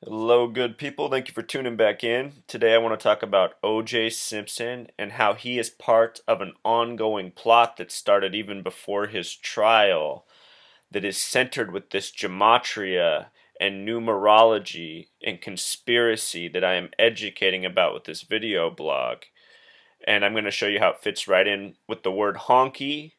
Hello, good people. Thank you for tuning back in. Today, I want to talk about O.J. Simpson and how he is part of an ongoing plot that started even before his trial, that is centered with this gematria and numerology and conspiracy that I am educating about with this video blog. And I'm going to show you how it fits right in with the word honky,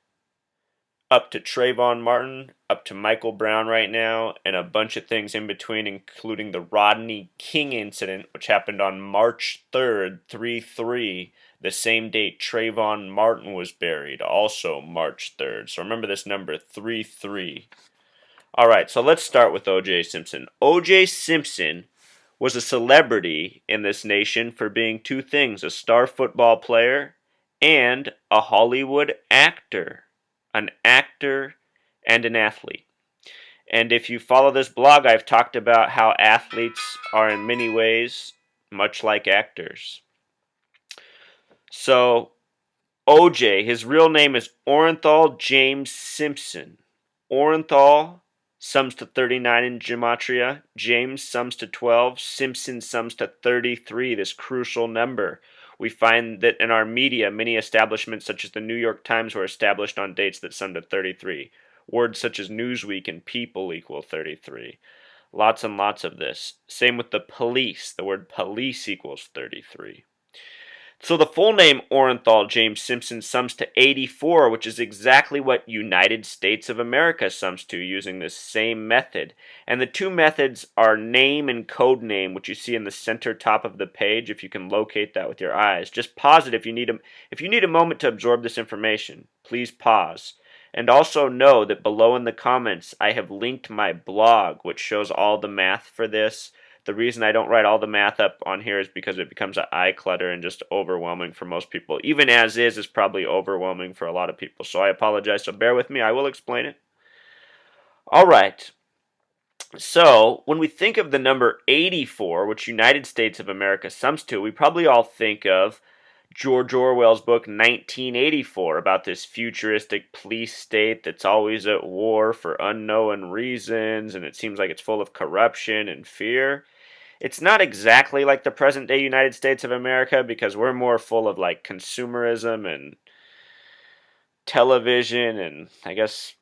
up to Trayvon Martin, up to Michael Brown right now, and a bunch of things in between, including the Rodney King incident, which happened on March 3rd, 3/3, the same date Trayvon Martin was buried, also March 3rd. So remember this number, 3/3. All right, so let's start with O.J. Simpson. O.J. Simpson was a celebrity in this nation for being two things: a star football player and a Hollywood actor. An actor and an athlete. And if you follow this blog, I've talked about how athletes are in many ways much like actors. So, OJ, his real name is Orenthal James Simpson. Orenthal sums to 39 in gematria, James sums to 12, Simpson sums to 33, this crucial number. We find that in our media, many establishments such as the New York Times were established on dates that sum to 33. Words such as Newsweek and People equal 33. Lots and lots of this. Same with the police. The word police equals 33. So the full name Orenthal James Simpson sums to 84, which is exactly what United States of America sums to using this same method. And the two methods are name and code name, which you see in the center top of the page, if you can locate that with your eyes. Just pause it if you need a moment to absorb this information. Please pause. And also know that below in the comments I have linked my blog, which shows all the math for this. The reason I don't write all the math up on here is because it becomes an eye clutter and just overwhelming for most people. Even as is probably overwhelming for a lot of people. So I apologize. So bear with me. I will explain it. All right. So when we think of the number 84, which United States of America sums to, we probably all think of George Orwell's book 1984 about this futuristic police state that's always at war for unknown reasons, and it seems like it's full of corruption and fear. It's not exactly like the present day United States of America because we're more full of like consumerism and television and I guess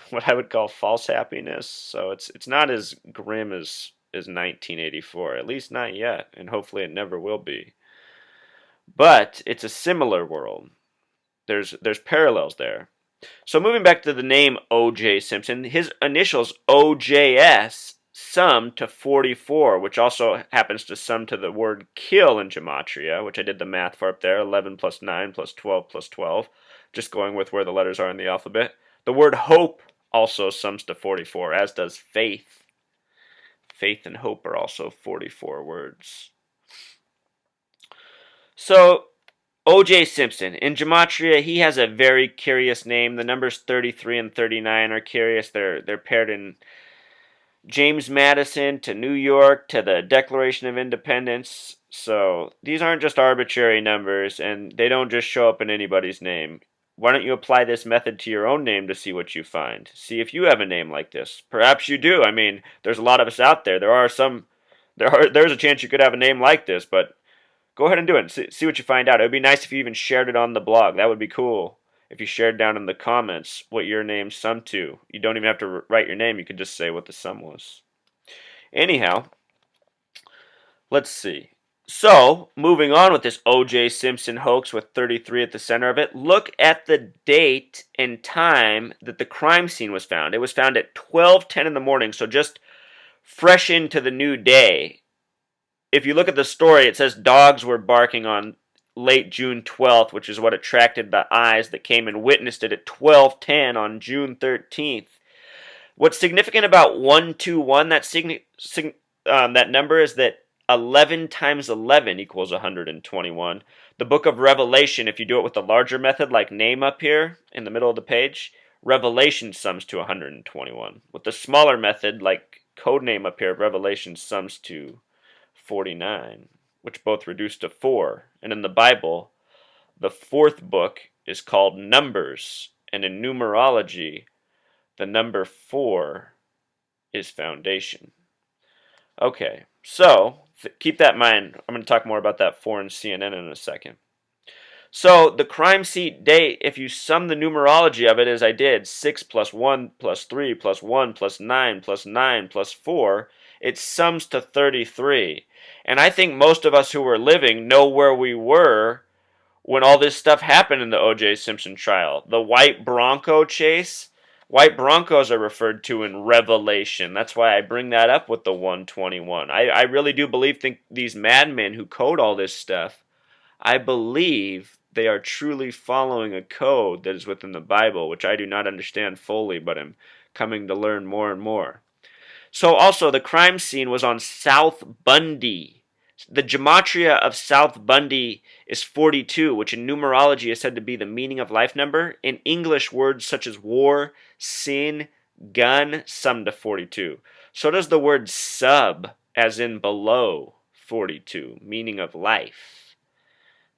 what I would call false happiness. So it's not as grim as 1984, at least not yet, and hopefully it never will be. But it's a similar world. There's parallels there. So moving back to the name O.J. Simpson, his initials OJS sum to 44, which also happens to sum to the word kill in gematria, which I did the math for up there, 11 plus 9 plus 12 plus 12, just going with where the letters are in the alphabet. The word hope also sums to 44, as does faith. Faith and hope are also 44 words. So O.J. Simpson. In gematria, he has a very curious name. The numbers 33 and 39 are curious. They're paired in James Madison to New York to the Declaration of Independence. So these aren't just arbitrary numbers, and they don't just show up in anybody's name. Why don't you apply this method to your own name to see what you find? See if you have a name like this. Perhaps you do. I mean, there's a lot of us out there. There's a chance you could have a name like this, but go ahead and do it. See what you find out. It would be nice if you even shared it on the blog. That would be cool. If you shared down in the comments what your name summed to. You don't even have to write your name. You could just say what the sum was. Anyhow, let's see. So, moving on with this O.J. Simpson hoax with 33 at the center of it, look at the date and time that the crime scene was found. It was found at 12:10 in the morning, so just fresh into the new day. If you look at the story, it says dogs were barking on late June 12th, which is what attracted the eyes that came and witnessed it at 12:10 on June 13th. What's significant about 121, that number, is that 11 times 11 equals 121. The book of Revelation, if you do it with the larger method, like name up here in the middle of the page, Revelation sums to 121. With the smaller method, like codename up here, Revelation sums to 49, which both reduce to 4. And in the Bible, the fourth book is called Numbers, and in numerology, the number 4 is foundation. Okay, so keep that in mind. I'm going to talk more about that foreign CNN in a second. So the crime scene date, if you sum the numerology of it as I did, 6 plus 1 plus 3 plus 1 plus 9 plus 9 plus 4, it sums to 33. And I think most of us who were living know where we were when all this stuff happened in the O.J. Simpson trial. The white Bronco chase, white Broncos are referred to in Revelation. That's why I bring that up with the 121. I really do think these madmen who code all this stuff, I believe they are truly following a code that is within the Bible, which I do not understand fully, but I'm coming to learn more and more. So also, the crime scene was on South Bundy. The gematria of South Bundy is 42, which in numerology is said to be the meaning of life number. In English, words such as war, sin, gun sum to 42. So does the word sub, as in below, 42, meaning of life.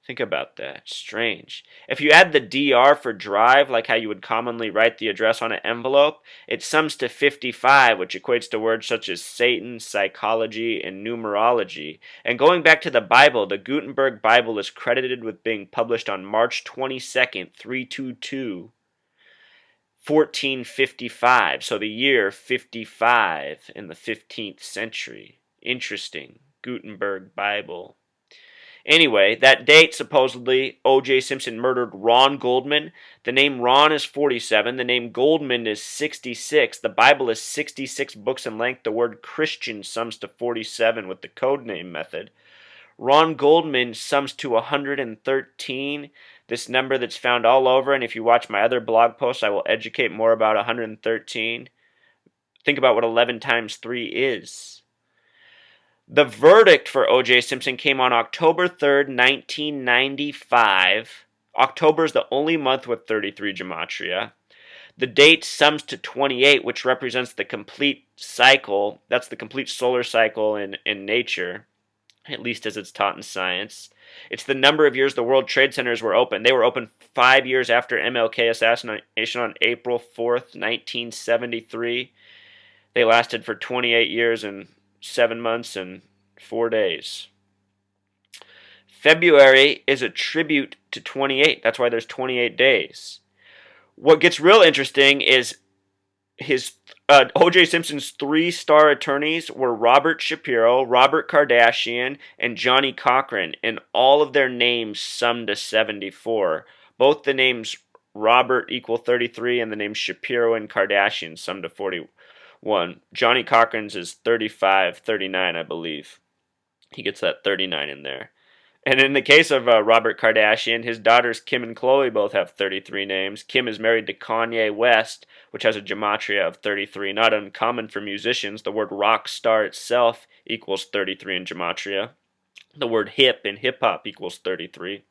Think about that. Strange. If you add the DR for drive, like how you would commonly write the address on an envelope, it sums to 55, which equates to words such as Satan, psychology, and numerology. And going back to the Bible, the Gutenberg Bible is credited with being published on March 22nd, 322, 1455. So the year 55 in the 15th century. Interesting. Gutenberg Bible. Anyway, that date, supposedly, O.J. Simpson murdered Ron Goldman. The name Ron is 47. The name Goldman is 66. The Bible is 66 books in length. The word Christian sums to 47 with the codename method. Ron Goldman sums to 113, this number that's found all over. And if you watch my other blog posts, I will educate more about 113. Think about what 11 times 3 is. The verdict for O.J. Simpson came on October 3rd, 1995. October is the only month with 33 gematria. The date sums to 28, which represents the complete cycle. That's the complete solar cycle in nature, at least as it's taught in science. It's the number of years the World Trade Centers were open. They were open 5 years after MLK assassination on April 4th, 1973. They lasted for 28 years and 7 months and 4 days. February is a tribute to 28. That's why there's 28 days. What gets real interesting is his O.J. Simpson's 3-star attorneys were Robert Shapiro, Robert Kardashian, and Johnny Cochran, and all of their names sum to 74. Both the names Robert equal 33 and the names Shapiro and Kardashian sum to 41. Johnny Cochran's is 35, 39, I believe. He gets that 39 in there. And in the case of Robert Kardashian, his daughters Kim and Khloe both have 33 names. Kim is married to Kanye West, which has a gematria of 33. Not uncommon for musicians. The word rock star itself equals 33 in gematria. The word hip in hip-hop equals 33.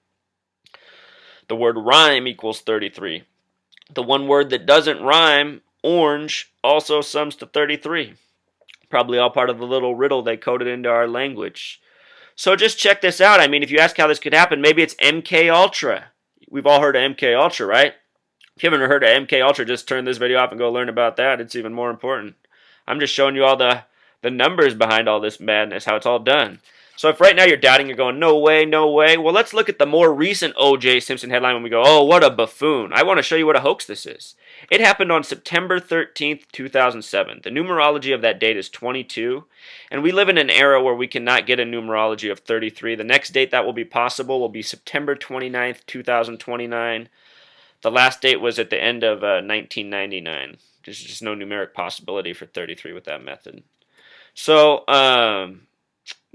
The word rhyme equals 33. The one word that doesn't rhyme, orange, also sums to 33. Probably all part of the little riddle they coded into our language. So just check this out. I mean, if you ask how this could happen, maybe it's MK Ultra. We've all heard of MK Ultra, right? If you haven't heard of MK Ultra, just turn this video off and go learn about that. It's even more important. I'm just showing you all the numbers behind all this madness, how it's all done. So if right now you're doubting, you're going, no way, no way. Well, let's look at the more recent O.J. Simpson headline when we go, oh, what a buffoon. I want to show you what a hoax this is. It happened on September 13th, 2007. The numerology of that date is 22, and we live in an era where we cannot get a numerology of 33. The next date that will be possible will be September 29th, 2029. The last date was at the end of 1999. There's just no numeric possibility for 33 with that method. So,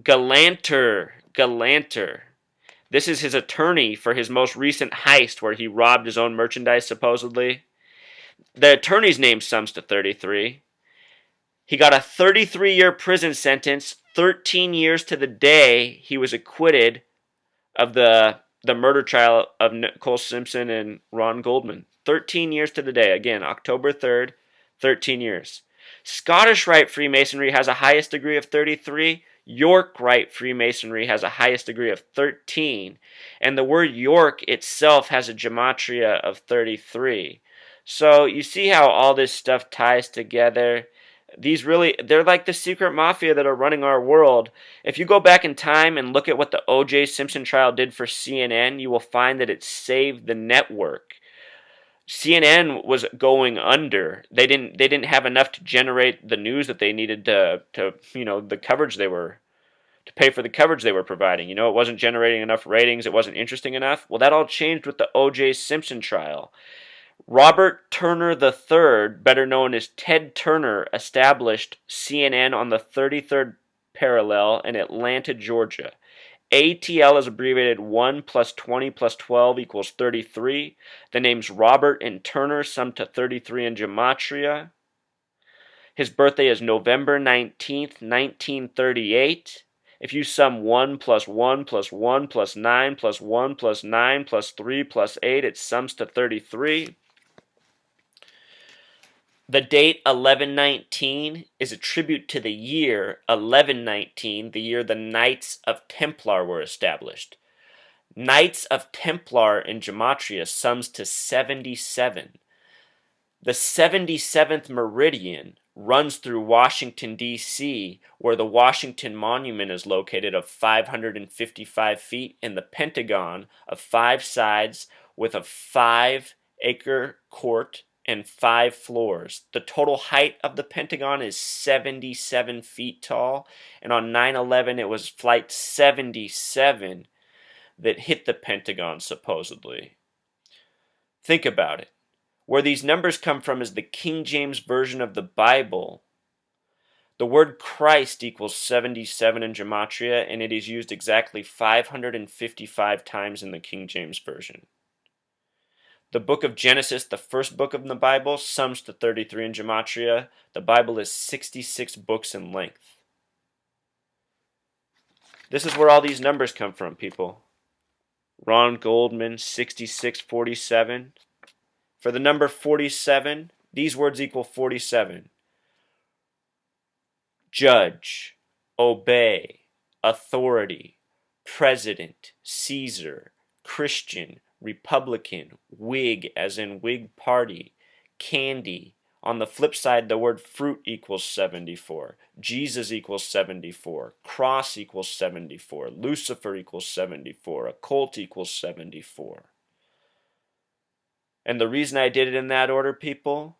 Galanter. This is his attorney for his most recent heist where he robbed his own merchandise, supposedly. The attorney's name sums to 33. He got a 33-year prison sentence, 13 years to the day he was acquitted of the murder trial of Nicole Simpson and Ron Goldman. 13 years to the day. Again, October 3rd, 13 years. Scottish Rite Freemasonry has a highest degree of 33. York Rite Freemasonry has a highest degree of 13. And the word York itself has a gematria of 33. So you see how all this stuff ties together. They're like the secret mafia that are running our world. If you go back in time and look at what the O.J. Simpson trial did for CNN, you will find that it saved the network. CNN was going under. They didn't have enough to generate the news that they needed to the coverage they were to pay for the coverage they were providing. It wasn't generating enough ratings. It wasn't interesting enough. Well, that all changed with the O.J. Simpson trial. Robert Turner III, better known as Ted Turner, established CNN on the 33rd parallel in Atlanta, Georgia. ATL is abbreviated 1 plus 20 plus 12 equals 33. The names Robert and Turner sum to 33 in gematria. His birthday is November 19th, 1938. If you sum 1 plus 1 plus 1 plus 9 plus 1 plus 9 plus 3 plus 8, it sums to 33. The date 1119 is a tribute to the year 1119, the year the Knights of Templar were established. Knights of Templar in gematria sums to 77. The 77th meridian runs through Washington, D.C., where the Washington Monument is located of 555 feet in the Pentagon of 5 sides with a 5-acre court and 5 floors. The total height of the Pentagon is 77 feet tall, and on 9/11 it was Flight 77 that hit the Pentagon, supposedly. Think about it. Where these numbers come from is the King James Version of the Bible. The word Christ equals 77 in gematria, and it is used exactly 555 times in the King James Version. The book of Genesis, the first book of the Bible, sums to 33 in gematria. The Bible is 66 books in length. This is where all these numbers come from, people. Ron Goldman, 6647. For the number 47, these words equal 47. Judge, obey, authority, president, Caesar, Christian, Republican, Whig as in Whig Party, candy. On the flip side, the word fruit equals 74. Jesus equals 74. Cross equals 74. Lucifer equals 74. Occult equals 74. And the reason I did it in that order, people,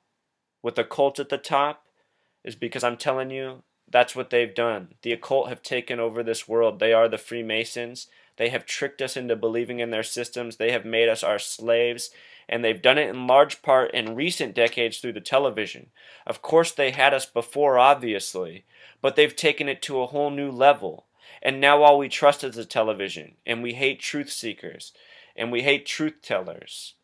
with occult at the top, is because I'm telling you, that's what they've done. The occult have taken over this world. They are the Freemasons. They have tricked us into believing in their systems. They have made us our slaves. And they've done it in large part in recent decades through the television. Of course, they had us before, obviously, but they've taken it to a whole new level. And now all we trust is the television. And we hate truth seekers. And we hate truth tellers.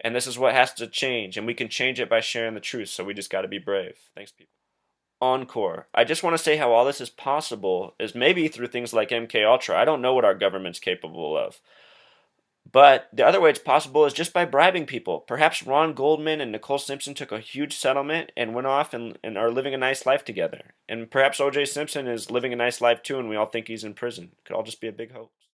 And this is what has to change. And we can change it by sharing the truth. So we just got to be brave. Thanks, people. Encore. I just want to say how all this is possible is maybe through things like MKUltra. I don't know what our government's capable of. But the other way it's possible is just by bribing people. Perhaps Ron Goldman and Nicole Simpson took a huge settlement and went off and are living a nice life together. And perhaps O.J. Simpson is living a nice life too and we all think he's in prison. It could all just be a big hoax.